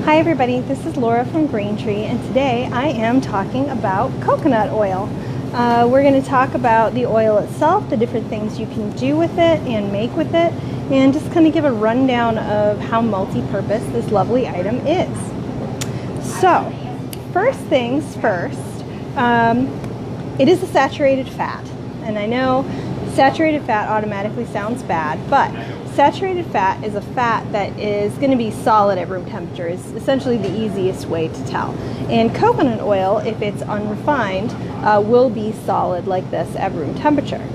Hi everybody, this is Laura from Greentree, and today I am talking about coconut oil. We're going to talk about the oil itself, the different things you can do with it and make with it, and just kind of give a rundown of how multi-purpose this lovely item is. So, first things first, it is a saturated fat, and I know saturated fat automatically sounds bad, but saturated fat is a fat that is going to be solid at room temperature, is essentially the easiest way to tell. And coconut oil, if it's unrefined, will be solid like this at room temperature.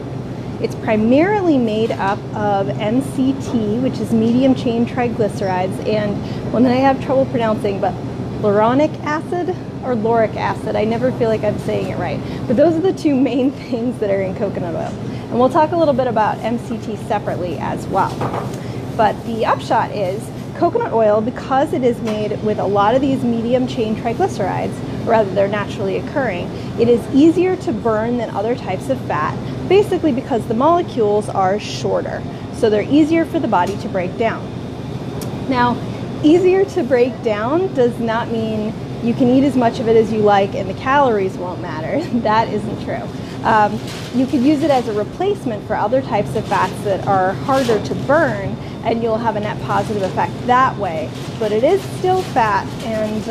It's primarily made up of MCT, which is medium chain triglycerides, and one that I have trouble pronouncing, but lauronic acid or lauric acid. I never feel like I'm saying it right. But those are the two main things that are in coconut oil. And we'll talk a little bit about MCT separately as well. But the upshot is coconut oil, because it is made with a lot of these medium chain triglycerides, or rather they're naturally occurring, it is easier to burn than other types of fat, basically because the molecules are shorter. So they're easier for the body to break down. Now, easier to break down does not mean you can eat as much of it as you like and the calories won't matter. That isn't true. You could use it as a replacement for other types of fats that are harder to burn, and you'll have a net positive effect that way. But it is still fat, and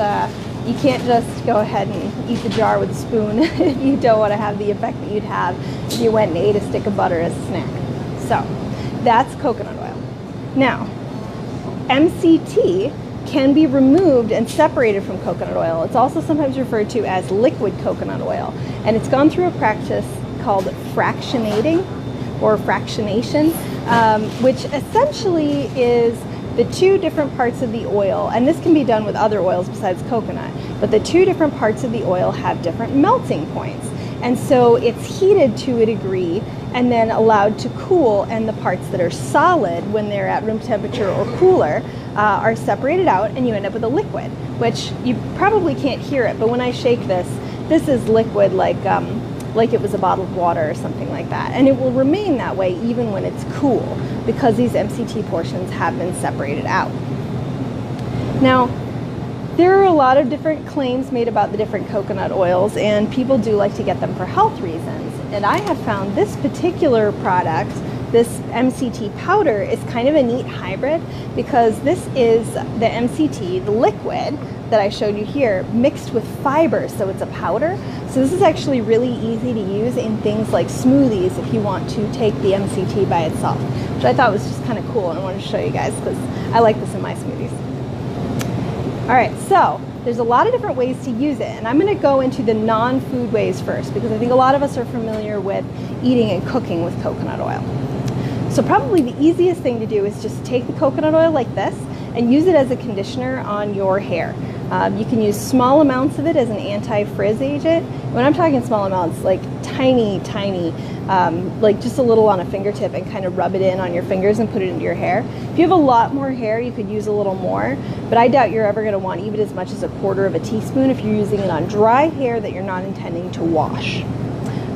you can't just go ahead and eat the jar with a spoon if you don't want to have the effect that you'd have if you went and ate a stick of butter as a snack. So that's coconut oil. Now, MCT can be removed and separated from coconut oil. It's also sometimes referred to as liquid coconut oil, and it's gone through a practice called fractionating or fractionation, which essentially is the two different parts of the oil, and this can be done with other oils besides coconut, but the two different parts of the oil have different melting points, and so it's heated to a degree and then allowed to cool, and the parts that are solid when they're at room temperature or cooler are separated out, and you end up with a liquid, which you probably can't hear it, but when I shake this is liquid like it was a bottle of water or something like that, and it will remain that way even when it's cool because these MCT portions have been separated out. Now, there are a lot of different claims made about the different coconut oils, and people do like to get them for health reasons, and I have found this particular product, this MCT powder, is kind of a neat hybrid because this is the MCT, the liquid that I showed you here, mixed with fiber, so it's a powder. So this is actually really easy to use in things like smoothies if you want to take the MCT by itself, which I thought was just kind of cool, and I wanted to show you guys because I like this in my smoothies. All right, so there's a lot of different ways to use it, and I'm going to go into the non-food ways first because I think a lot of us are familiar with eating and cooking with coconut oil. So probably the easiest thing to do is just take the coconut oil like this and use it as a conditioner on your hair. You can use small amounts of it as an anti-frizz agent. When I'm talking small amounts, like tiny, like just a little on a fingertip, and kind of rub it in on your fingers and put it into your hair. If you have a lot more hair, you could use a little more, but I doubt you're ever going to want even as much as a quarter of a teaspoon if you're using it on dry hair that you're not intending to wash.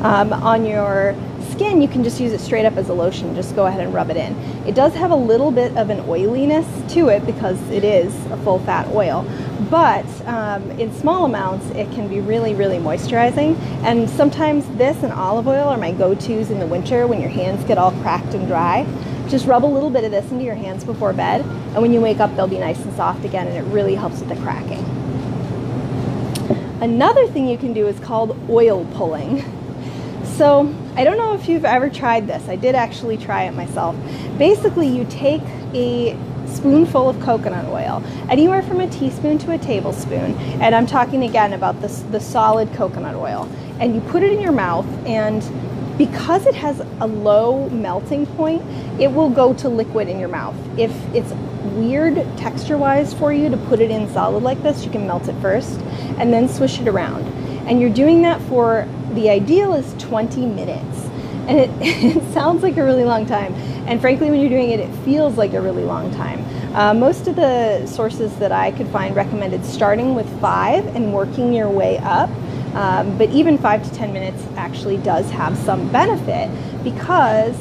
On your skin, you can just use it straight up as a lotion. Just go ahead and rub it in. It does have a little bit of an oiliness to it because it is a full fat oil, but in small amounts it can be really, really moisturizing. And sometimes this and olive oil are my go-tos in the winter when your hands get all cracked and dry. Just rub a little bit of this into your hands before bed, and when you wake up they'll be nice and soft again, and it really helps with the cracking. Another thing you can do is called oil pulling. So I don't know if you've ever tried this. I did actually try it myself. Basically, you take a spoonful of coconut oil, anywhere from a teaspoon to a tablespoon, and I'm talking again about the solid coconut oil, and you put it in your mouth, and because it has a low melting point, it will go to liquid in your mouth. If it's weird texture-wise for you to put it in solid like this, you can melt it first and then swish it around. And you're doing that for, the ideal is 20 minutes. And it sounds like a really long time. And frankly, when you're doing it, it feels like a really long time. Most of the sources that I could find recommended starting with 5 and working your way up. But even 5 to 10 minutes actually does have some benefit because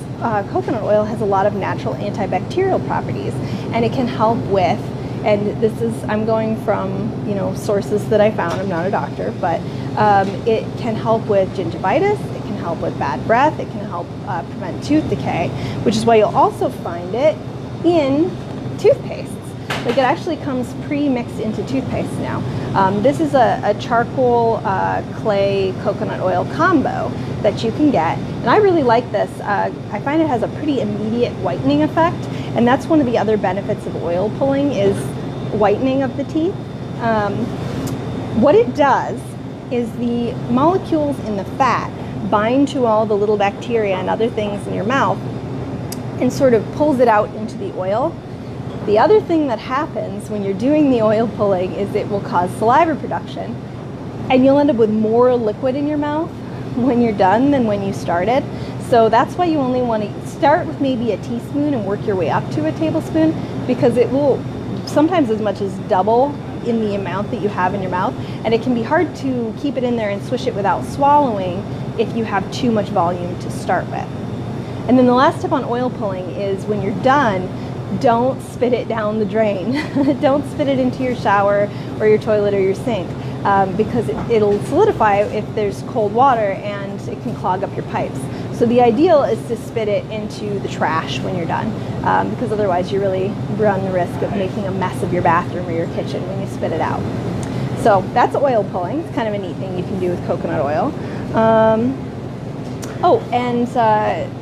coconut oil has a lot of natural antibacterial properties, and it can help with And this is, I'm going from, you know, sources that I found. I'm not a doctor, but it can help with gingivitis, it can help with bad breath, it can help prevent tooth decay, which is why you'll also find it in toothpastes. Like, it actually comes pre-mixed into toothpaste now. This is a charcoal clay coconut oil combo that you can get, and I really like this. I find it has a pretty immediate whitening effect, and that's one of the other benefits of oil pulling is whitening of the teeth. What it does is the molecules in the fat bind to all the little bacteria and other things in your mouth and sort of pulls it out into the oil. The other thing that happens when you're doing the oil pulling is it will cause saliva production, and you'll end up with more liquid in your mouth when you're done than when you started. So that's why you only want to start with maybe a teaspoon and work your way up to a tablespoon, because it will sometimes as much as double in the amount that you have in your mouth, and it can be hard to keep it in there and swish it without swallowing if you have too much volume to start with. And then the last tip on oil pulling is when you're done, don't spit it down the drain. Don't spit it into your shower or your toilet or your sink, because it'll solidify if there's cold water and it can clog up your pipes. So the ideal is to spit it into the trash when you're done, because otherwise you really run the risk of making a mess of your bathroom or your kitchen when you spit it out. So that's oil pulling. It's kind of a neat thing you can do with coconut oil. Oh, and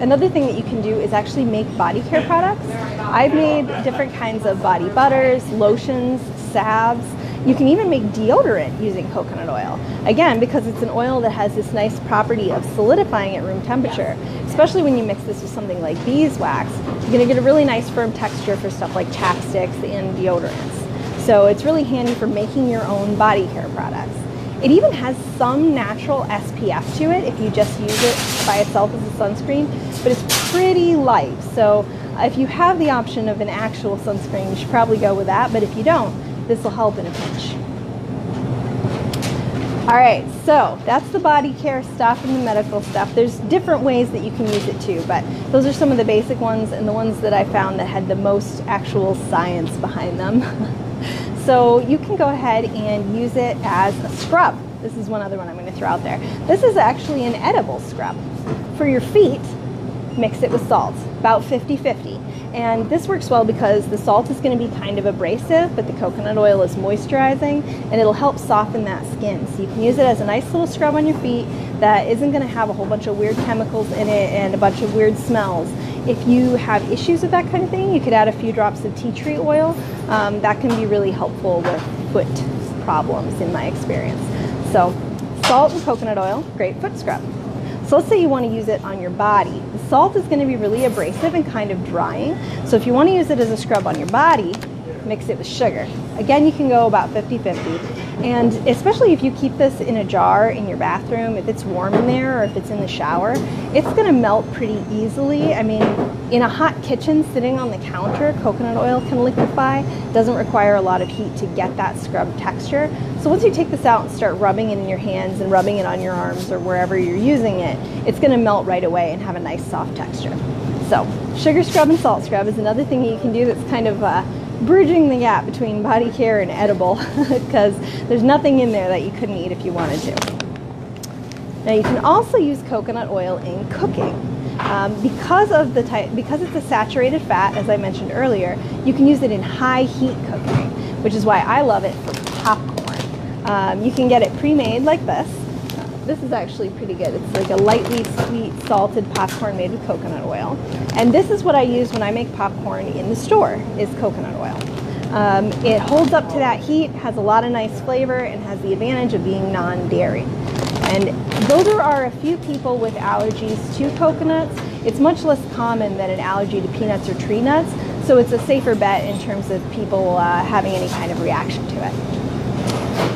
another thing that you can do is actually make body care products. I've made different kinds of body butters, lotions, salves. You can even make deodorant using coconut oil. Again, because it's an oil that has this nice property of solidifying at room temperature, especially when you mix this with something like beeswax, you're gonna get a really nice firm texture for stuff like chapsticks and deodorants. So it's really handy for making your own body care products. It even has some natural SPF to it if you just use it by itself as a sunscreen, but it's pretty light. So if you have the option of an actual sunscreen, you should probably go with that, but if you don't, this will help in a pinch. All right, so that's the body care stuff and the medical stuff. There's different ways that you can use it too, but those are some of the basic ones and the ones that I found that had the most actual science behind them. So you can go ahead and use it as a scrub. This is one other one I'm going to throw out there. This is actually an edible scrub. For your feet, mix it with salt, about 50-50. And this works well because the salt is going to be kind of abrasive, but the coconut oil is moisturizing, and it'll help soften that skin. So you can use it as a nice little scrub on your feet that isn't going to have a whole bunch of weird chemicals in it and a bunch of weird smells. If you have issues with that kind of thing, you could add a few drops of tea tree oil. That can be really helpful with foot problems in my experience. So salt and coconut oil, great foot scrub. So let's say you want to use it on your body. The salt is going to be really abrasive and kind of drying. So if you want to use it as a scrub on your body, mix it with sugar. Again, you can go about 50-50. And especially if you keep this in a jar in your bathroom, if it's warm in there or if it's in the shower, it's going to melt pretty easily. I mean, in a hot kitchen sitting on the counter, coconut oil can liquefy. It doesn't require a lot of heat to get that scrub texture. So once you take this out and start rubbing it in your hands and rubbing it on your arms or wherever you're using it, it's going to melt right away and have a nice soft texture. So sugar scrub and salt scrub is another thing that you can do that's kind of bridging the gap between body care and edible, because there's nothing in there that you couldn't eat if you wanted to. Now you can also use coconut oil in cooking. Because it's a saturated fat, as I mentioned earlier, you can use it in high heat cooking, which is why I love it for popcorn. You can get it pre-made like this. This is actually pretty good. It's like a lightly sweet, salted popcorn made with coconut oil. And this is what I use when I make popcorn in the store, is coconut oil. It holds up to that heat, has a lot of nice flavor, and has the advantage of being non-dairy. And though there are a few people with allergies to coconuts, it's much less common than an allergy to peanuts or tree nuts, so it's a safer bet in terms of people having any kind of reaction to it.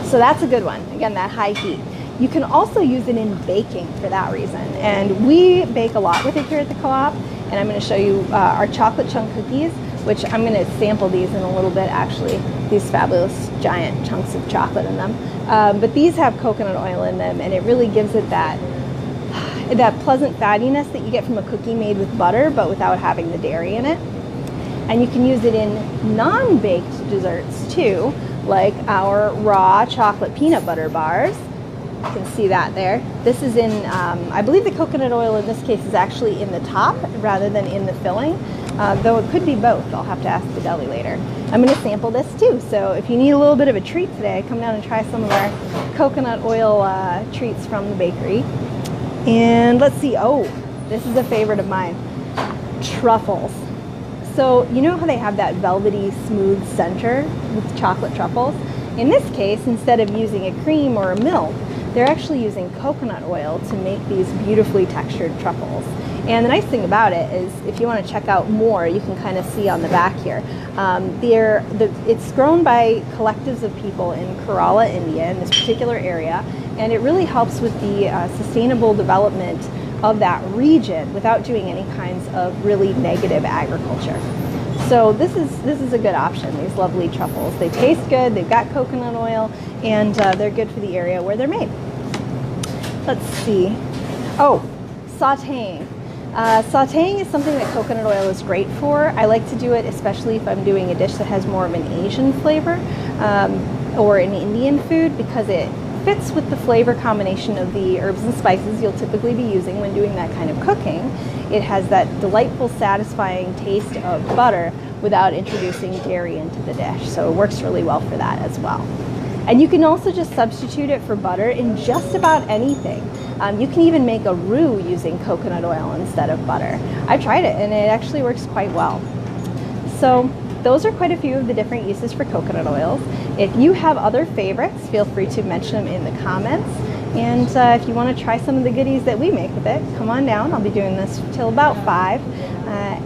So that's a good one. Again, that high heat. You can also use it in baking for that reason. And we bake a lot with it here at the co-op. And I'm going to show you our chocolate chunk cookies, which I'm going to sample these in a little bit, actually. These fabulous giant chunks of chocolate in them. But these have coconut oil in them, and it really gives it that pleasant fattiness that you get from a cookie made with butter, but without having the dairy in it. And you can use it in non-baked desserts too, like our raw chocolate peanut butter bars. You can see that there. This is in, I believe the coconut oil in this case is actually in the top rather than in the filling, though it could be both. I'll have to ask the deli later. I'm going to sample this too, so if you need a little bit of a treat today, come down and try some of our coconut oil treats from the bakery. And let's see, oh, this is a favorite of mine, truffles. So you know how they have that velvety smooth center with chocolate truffles? In this case, instead of using a cream or a milk, they're actually using coconut oil to make these beautifully textured truffles. And the nice thing about it is, if you want to check out more, you can kind of see on the back here. It's grown by collectives of people in Kerala, India, in this particular area, and it really helps with the sustainable development of that region without doing any kinds of really negative agriculture. So this is a good option, these lovely truffles. They taste good, they've got coconut oil, and they're good for the area where they're made. Let's see. Oh, sauteing. Sauteing is something that coconut oil is great for. I like to do it especially if I'm doing a dish that has more of an Asian flavor or an Indian food, because it fits with the flavor combination of the herbs and spices you'll typically be using when doing that kind of cooking. It has that delightful, satisfying taste of butter without introducing dairy into the dish. So it works really well for that as well. And you can also just substitute it for butter in just about anything. You can even make a roux using coconut oil instead of butter. I've tried it and it actually works quite well. So those are quite a few of the different uses for coconut oils. If you have other favorites, feel free to mention them in the comments. And if you want to try some of the goodies that we make with it, come on down. I'll be doing this till about 5.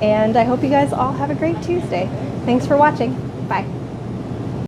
And I hope you guys all have a great Tuesday. Thanks for watching. Bye.